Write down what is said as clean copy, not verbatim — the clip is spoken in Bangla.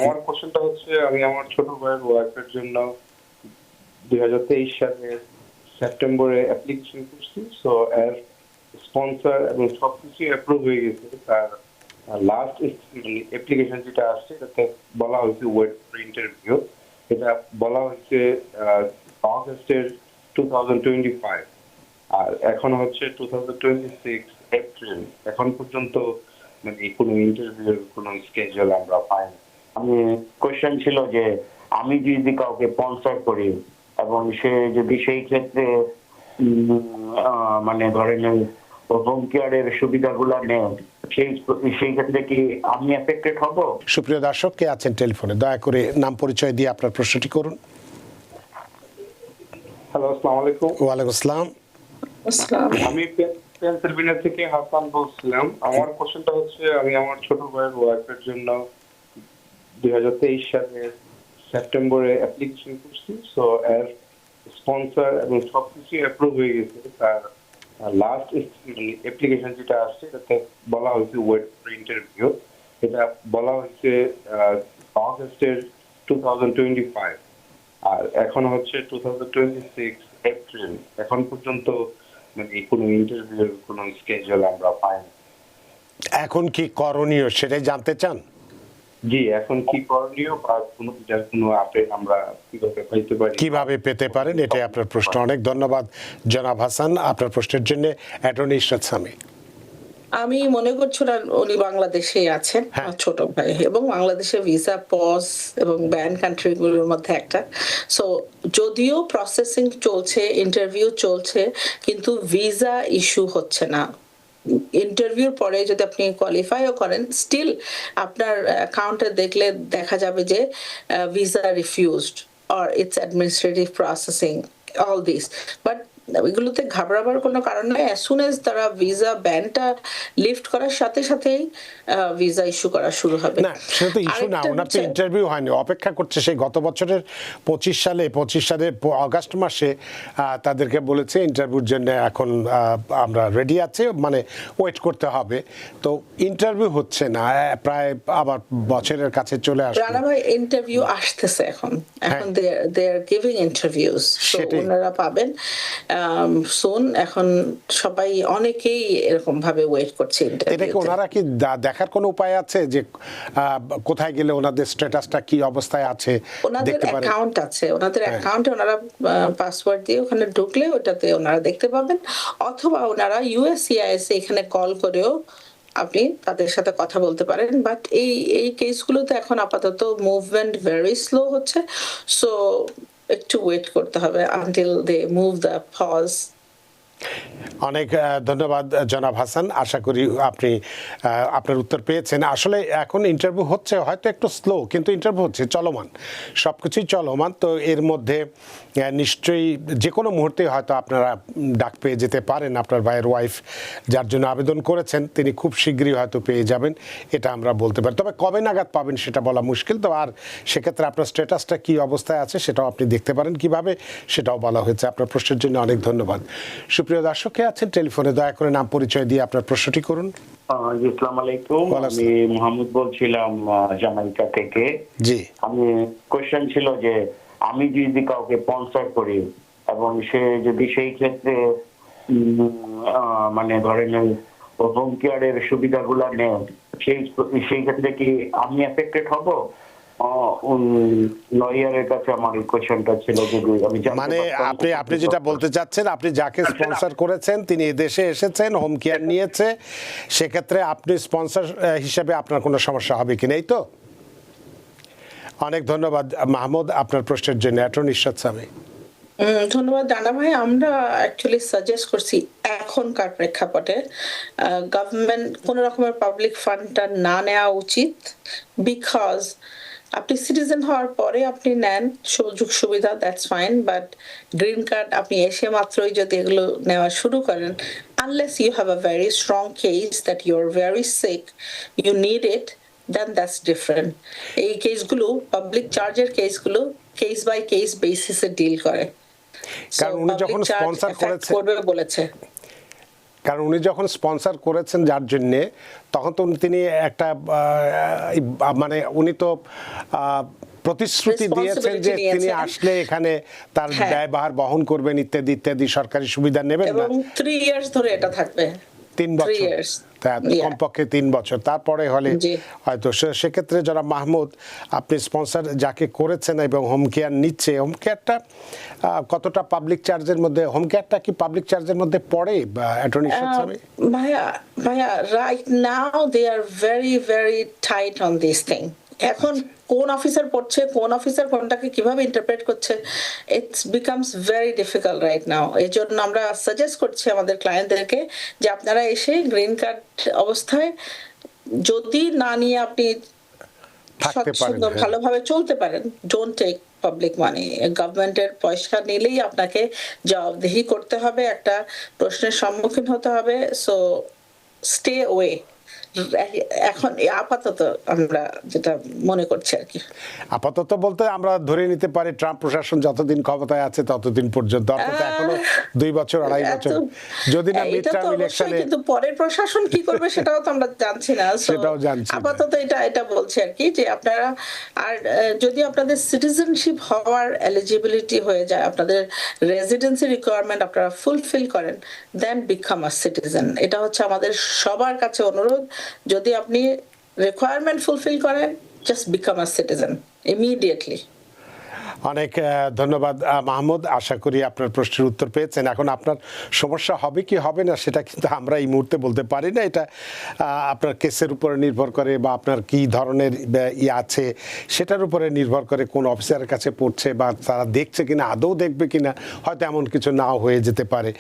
আমার কোশ্চেনটা হচ্ছে আমি আমার ছোট ভাইয়ের ওয়াইফের জন্য 2023 সালের সেপ্টেম্বরে অ্যাপ্লিকেশন করছি। সো এর স্পন্সর এবং সবকিছু অ্যাপ্রুভ হয়ে গেছে। তার লাস্ট অ্যাপ্লিকেশন যেটা আসছে এটাতে বলা হয়েছে ওয়েট ফর ইন্টারভিউ। এটা বলা হয়েছে অগস্টের 2025, আর এখন হচ্ছে 2026 এপ্রিল। এখন পর্যন্ত মানে কোনো ইন্টারভিউর কোনো স্কেজুল আমরা পাইনি। আমি কোশ্চেন ছিল যে আমি যদি কাউকে স্পন্সর করি এবং সে যদি সেই ক্ষেত্রে মানে ধরেন হোম কেয়ারের সুবিধাগুলো নেয়, সেই ক্ষেত্রে কি আমি এফেক্টেড হব? সুপ্রিয় দর্শক, কে আছেন টেলিফোনে? দয়া করে নাম পরিচয় দিয়ে আপনার প্রশ্নটি করুন। হ্যালো, আসসালামু আলাইকুম। ওয়ালাইকুম আসসালাম। আমি পেনসিলভেনিয়া থেকে হাসান বলছিলাম। আমার কোশ্চেনটা হচ্ছে আমি আমার ছোট ভাইয়ের ওয়াইফের জন্য 2023 সালের সেপ্টেম্বরে অ্যাপ্লিকেশন করছি। সো এর স্পন্সর এবং সবকিছু অ্যাপ্রুভ হয়ে গেছে। তার লাস্ট অ্যাপ্লিকেশন যেটা আসছে এটাতে বলা হয়েছে ওয়েট ফর ইন্টারভিউ। এটা বলা হয়েছে অগস্টের 2025, আর এখন হচ্ছে 2026 এপ্রিল। এখন পর্যন্ত মানে কোনো ইন্টারভিউর কোনো স্কেজুল আমরা পাইনি। এখন কি করণীয় সেটাই জানতে চান? জি, এখন কি করণীয় বা কোনো আপডেট আমরা কিভাবে পেতে পারেন, এটাই আপনার প্রশ্ন। অনেক ধন্যবাদ জনাব হাসান আপনার প্রশ্নের জন্য। অ্যাটর্নি ইশরাত সামি। আমি মনে করছি উনি বাংলাদেশেই আছেন, ছোট ভাই, এবং বাংলাদেশে ভিসা পজ এবং ব্যান কান্ট্রিগুলোর মধ্যে একটা। সো যদিও প্রসেসিং চলছে, ইন্টারভিউ চলছে, কিন্তু ভিসা ইস্যু হচ্ছে না। ইন্টারভিউর পরে যদি আপনি কোয়ালিফাইও করেন, স্টিল আপনার অ্যাকাউন্টে দেখলে দেখা যাবে যে visa refused or it's administrative processing, all this. But এগুলোতে ঘাবড়াবার কোনো কারণ নেই। অ্যাজ সুন এজ তারা ভিসা ব্যানটা লিফট করার সাথে সাথেই ভিসা ইস্যু করা শুরু হবে। না, সেটা তো ইস্যু না, ওনার তো ইন্টারভিউ হয়নি, অপেক্ষা করছে। সেই গত বছরের 25 সালে অগাস্ট মাসে তাদেরকে বলেছে ইন্টারভিউর জন্য এখন আমরা রেডি আছে, মানে ওয়েট করতে হবে। তো ইন্টারভিউ হচ্ছে না, প্রায় আবার বছরের কাছে চলে আসছে। রানা ভাই, ইন্টারভিউ আসতেছে এখন দে আর গিভিং ইন্টারভিউজ, সো ওনারা পাবেন সুন। এখন সবাই অনেকেই এরকম ভাবে ওয়েট করছে ইন্টারভিউ। এটা কি ওনারা কি দেখার কোনো উপায় আছে যে কোথায় গেলে ওনাদের স্ট্যাটাসটা কি অবস্থায় আছে? ওনাদের অ্যাকাউন্ট আছে, ওনাদের অ্যাকাউন্টে ওনারা পাসওয়ার্ড দিয়ে ওখানে ঢুকলে ওটাতে ওনারা দেখতে পাবেন, অথবা ওনারা ইউএসসিআইএস এখানে কল করেও আপনি তাদের সাথে কথা বলতে পারেন। বাট এই কেসগুলোতে এখন আপাতত মুভমেন্ট ভেরি স্লো হচ্ছে, সো একটু ওয়েট করতে হবে until they move the pause. অনেক ধন্যবাদ জনাব হাসান। আশা করি আপনি আপনার উত্তর পেয়েছেন। আসলে এখন ইন্টারভিউ হচ্ছে, হয়তো একটু স্লো, কিন্তু ইন্টারভিউ হচ্ছে, চলমান, সব কিছুই চলমান। তো এর মধ্যে নিশ্চয়ই যে কোনো মুহূর্তে হয়তো আপনারা ডাক পেয়ে যেতে পারেন। আপনার ভাইয়ের ওয়াইফ যার জন্য আবেদন করেছেন তিনি খুব শীঘ্রই হয়তো পেয়ে যাবেন, এটা আমরা বলতে পারি। তবে কবে নাগাদ পাবেন সেটা বলা মুশকিল। তো আর সেক্ষেত্রে আপনার স্ট্যাটাসটা কী অবস্থায় আছে সেটাও আপনি দেখতে পারেন কিভাবে, সেটাও বলা হয়েছে। আপনার প্রশ্নের জন্য অনেক ধন্যবাদ। সুপ্রিয় দর্শক, কে আছেন টেলিফোনে? দয়া করে নাম পরিচয় দিয়ে আপনার প্রশ্নটি করুন। আসসালামু আলাইকুম, আমি মোহাম্মদ বলছিলাম জামাইকা থেকে। জি, আমি কোশ্চেন ছিল যে আমি যদি কাউকে স্পন্সর করি এবং সে যদি সেই ক্ষেত্রে মানে ধরেন হোম কেয়ারের সুবিধাগুলো নেয়, সেই ক্ষেত্রে কি আমি এফেক্টেড হব? লয়ারের কাছে আমার কোশ্চেনটা ছিল। মানে আপনি যেটা বলতে চাচ্ছেন, আপনি যাকে স্পন্সর করেছেন তিনি এদেশে এসেছেন, হোম কেয়ার নিয়েছে, সেক্ষেত্রে আপনি স্পন্সর হিসেবে আপনার কোনো সমস্যা হবে কিনা, এই তো? অনেক ধন্যবাদ মাহমুদ আপনার প্রশ্নের জন্য। অ্যাটর্নি ইশরাত সামি। ধন্যবাদ রানা ভাই। আমরা অ্যাকচুয়ালি সাজেস্ট করছি এখনকার প্রেক্ষাপটে গভর্নমেন্ট কোন রকমের পাবলিক ফান্ডটা না নেওয়া উচিত, বিকজ আপনি সিটিজেন হওয়ার পরে আপনি নেন সুযোগ সুবিধা, that's fine, but green card আপনি এসে মাত্রই যদি এগুলো নেওয়া শুরু করেন, unless you have a very strong case that you are very sick, you need it, then that's different. এই কেসগুলো, পাবলিক চার্জের কেসগুলো কেস বাই কেস বেসিসে ডিল করে। কারণ উনি যখন স্পন্সর করেছে বলেছে কারণ উনি যখন স্পন্সর করেছেন যার জন্যে, তখন তো তিনি একটা মানে উনি তো প্রতিশ্রুতি দিয়েছেন যে Responsibility তিনি নিয়েছেন। আসলে এখানে তার হ্যাঁ। ব্যয়ভার বহন করবেন ইত্যাদি ইত্যাদি, সরকারি সুবিধা নেবেন না। এবং 3 ইয়ার্স ধরে এটা থাকবে। 3 বছর, years. তা Yeah. কমপক্ষে 3 বছর, তারপরে হলে জি। হয়তো সেক্ষেত্রে যারা মাহমুদ, আপনি স্পন্সর যাকে করেছেন এবং হোম কেয়ার নিচ্ছে, হোম কেয়ারটা কতটা পাবলিক চার্জের মধ্যে, হোম কেয়ারটা কি পাবলিক চার্জের মধ্যে পড়ে বা অ্যাটর্নি স্বামী? ভাইয়া right now they are very very tight on this thing. এখন কোন অফিসার পড়ছে, কোন অফিসার কোনটাকে কিভাবে ইন্টারপ্রেট করছে, it's becomes very difficult right now. এই জন্য আমরা সাজেস্ট করছি আমাদের ক্লায়েন্টদেরকে যে আপনারা এসে গ্রিন কার্ড অবস্থায় যদি না নিয়ে আপনি থাকতে পারেন, সুন্দর হ্যাঁ। ভালোভাবে চলতে পারেন, ডোন্ট টেক পাবলিক মানি। গভর্নমেন্টের পয়সা নিলেই আপনাকে জবাবদিহি করতে হবে, একটা প্রশ্নের সম্মুখীন হতে হবে। So stay way. এখন আপাতত আমরা যেটা মনে করছি আর কি, আপাতত বলতে আমরা ধরে নিতে পারি ট্রাম্প প্রশাসন যতদিন ক্ষমতায় আছে ততদিন পর্যন্ত, অর্থাৎ এখনো 2 বছর 2.5 বছর, যদি না মিড এটা তো টার্ম অবশ্যই, ইলেকশনে। কিন্তু পরের প্রশাসন কি করবে সেটাও তো আমরা জানছি না। So, সেটাও জানছি না। আপাতত এটা বলছি আর কি যে আপনারা আর যদি আপনাদের সিটিজেনশিপ হওয়ার এলিজিবিলিটি হয়ে যায়, আপনাদের রেসিডেন্সি রিকোয়ারমেন্ট আপনারা ফুলফিল করেন, দেন বিকাম আ সিটিজেন। এটা হচ্ছে আমাদের সবার কাছে অনুরোধ। যদি আপনি রিকোয়ারমেন্ট ফুলফিল করেন, just become a citizen immediately. অনেক ধন্যবাদ মাহমুদ, আশা করি আপনার প্রশ্নের উত্তর পেয়েছেন। এখন আপনার সমস্যা হবে কি হবে না সেটা কিন্তু আমরা এই মুহূর্তে বলতে পারি না, এটা আপনার কেসের উপরে নির্ভর করে বা আপনার কি ধরনের আছে সেটার উপরে নির্ভর করে, কোন অফিসারের কাছে পড়ছে বা তারা দেখছে কিনা, আদৌ দেখবে কিনা, হয়তো এমন কিছু নাও হয়ে যেতে পারে।